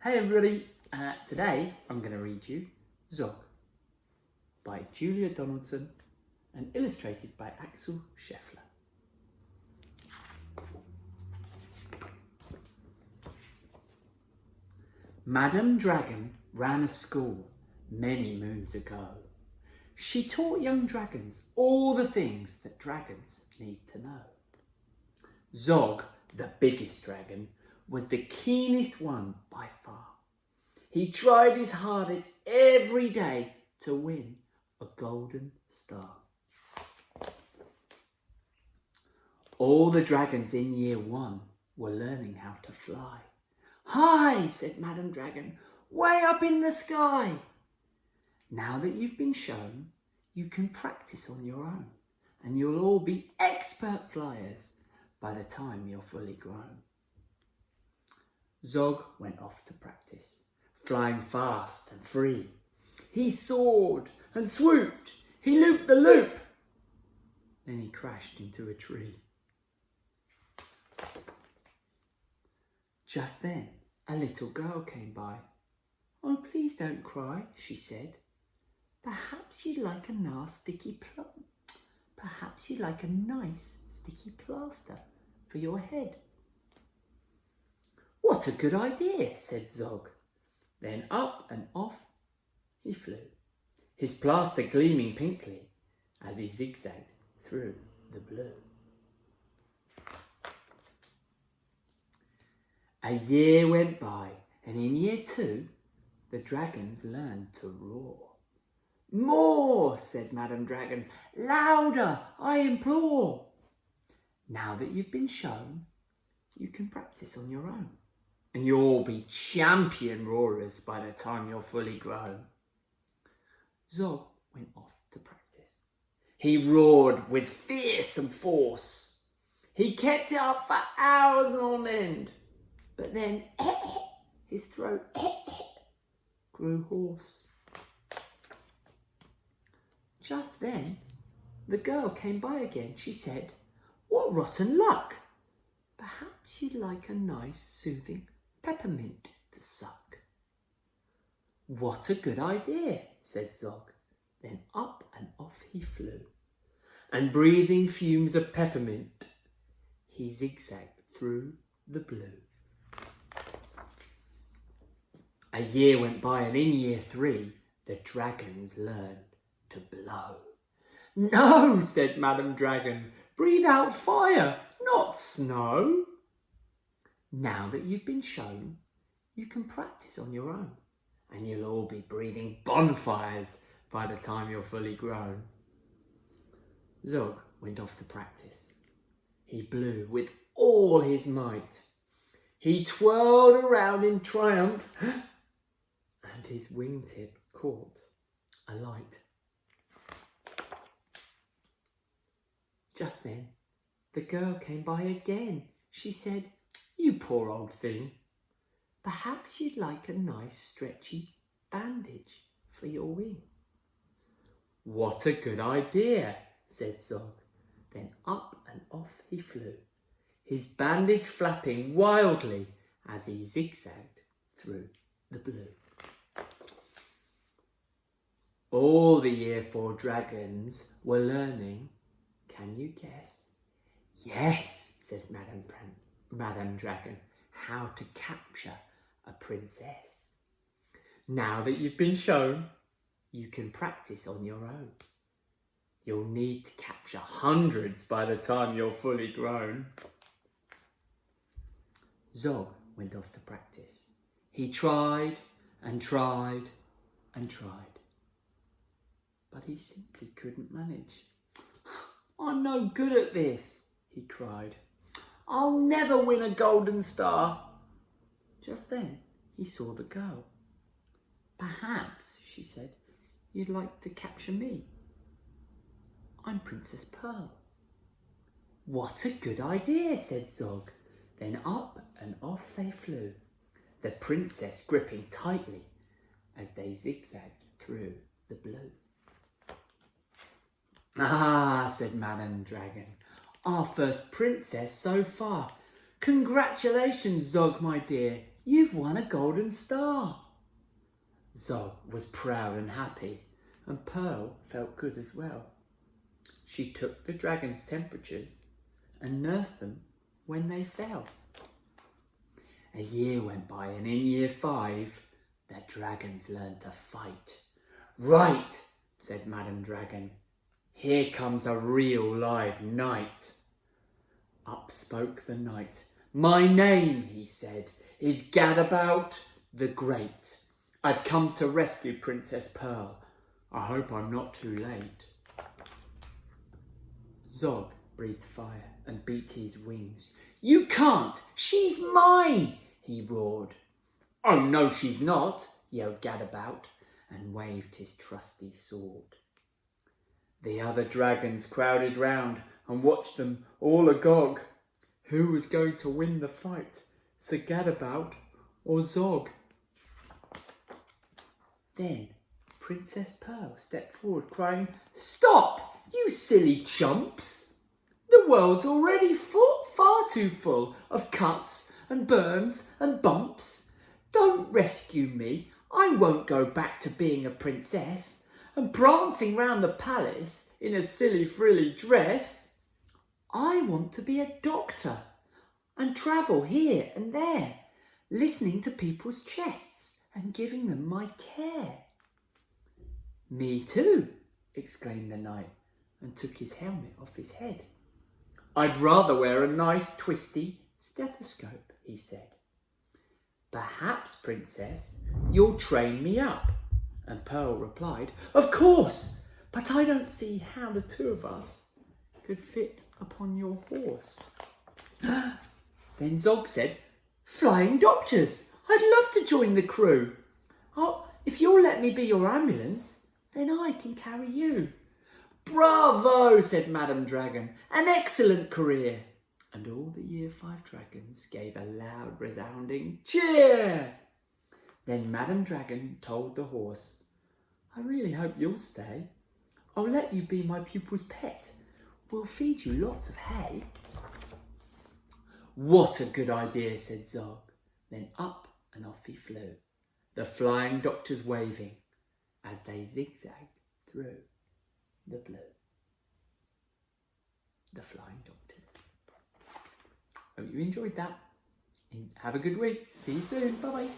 Hey everybody, today I'm going to read you Zog by Julia Donaldson and illustrated by Axel Scheffler. Madame Dragon ran a school many moons ago. She taught young dragons all the things that dragons need to know. Zog, the biggest dragon, was the keenest one by far. He tried his hardest every day to win a golden star. All the dragons in year 1 were learning how to fly. "Hi," said Madame Dragon, "way up in the sky." Now that you've been shown, you can practice on your own, and you'll all be expert flyers by the time you're fully grown. Zog went off to practice, flying fast and free. He soared and swooped, he looped the loop. Then he crashed into a tree. Just then, a little girl came by. "Oh, please don't cry," she said. Perhaps you'd like a nice sticky plaster for your head." "What a good idea," said Zog. Then up and off he flew, his plaster gleaming pinkly as he zigzagged through the blue. A year went by, and in year 2, the dragons learned to roar. "More," said Madame Dragon, "louder, I implore." Now that you've been shown, you can practice on your own, and you'll all be champion roarers by the time you're fully grown. Zog went off to practice. He roared with fearsome force. He kept it up for hours on end, but then his throat grew hoarse. Just then, the girl came by again. She said, "What rotten luck! Perhaps you'd like a nice, soothing peppermint to suck." "What a good idea," said Zog. Then up and off he flew, and breathing fumes of peppermint, he zigzagged through the blue. A year went by, and in year 3, the dragons learned to blow. "No," said Madame Dragon, "breathe out fire, not snow." Now that you've been shown, you can practice on your own, and you'll all be breathing bonfires by the time you're fully grown. Zog went off to practice. He blew with all his might. He twirled around in triumph, and his wingtip caught a light. Just then, the girl came by again. She said, "You poor old thing, perhaps you'd like a nice stretchy bandage for your wing." "What a good idea," said Zog. Then up and off he flew, his bandage flapping wildly as he zigzagged through the blue. All the year 4 dragons were learning. Can you guess? "Yes," said Madame Dragon, "how to capture a princess." Now that you've been shown, you can practice on your own. You'll need to capture hundreds by the time you're fully grown. Zog went off to practice. He tried and tried and tried, but he simply couldn't manage. "I'm no good at this," he cried. "I'll never win a golden star." Just then he saw the girl. "Perhaps," she said, "you'd like to capture me. I'm Princess Pearl." "What a good idea," said Zog. Then up and off they flew, the princess gripping tightly as they zigzagged through the blue. "Ah," said Madame Dragon, "our first princess so far. Congratulations, Zog, my dear. You've won a golden star. Zog was proud and happy, and Pearl felt good as well. She took the dragon's temperatures and nursed them when they fell. A year went by, and in year 5, the dragons learned to fight. Right, said Madam Dragon. Here comes a real live knight. Up spoke the knight. My name, he said, is Gadabout the Great. I've come to rescue Princess Pearl. I hope I'm not too late. Zog breathed fire and beat his wings. You can't! She's mine! He roared. Oh, no, she's not, yelled Gadabout, and waved his trusty sword. The other dragons crowded round and watched them all agog. Who was going to win the fight, Sir Gadabout or Zog? Then Princess Pearl stepped forward, crying, Stop, you silly chumps! The world's already far too full of cuts and burns and bumps. Don't rescue me. I won't go back to being a princess and prancing round the palace in a silly frilly dress. I want to be a doctor and travel here and there, listening to people's chests and giving them my care. Me too, exclaimed the knight, and took his helmet off his head. I'd rather wear a nice twisty stethoscope, he said. Perhaps, princess, you'll train me up. And Pearl replied, Of course, but I don't see how the two of us could fit upon your horse. Then Zog said, Flying doctors, I'd love to join the crew. Oh, if you'll let me be your ambulance, then I can carry you. Bravo, said Madam Dragon, an excellent career. And all the year 5 dragons gave a loud resounding cheer. Then Madam Dragon told the horse, I really hope you'll stay. I'll let you be my pupil's pet. We'll feed you lots of hay. What a good idea, said Zog. Then up and off he flew, the flying doctors waving as they zigzagged through the blue. The flying doctors. Hope you enjoyed that. And have a good week. See you soon. Bye-bye.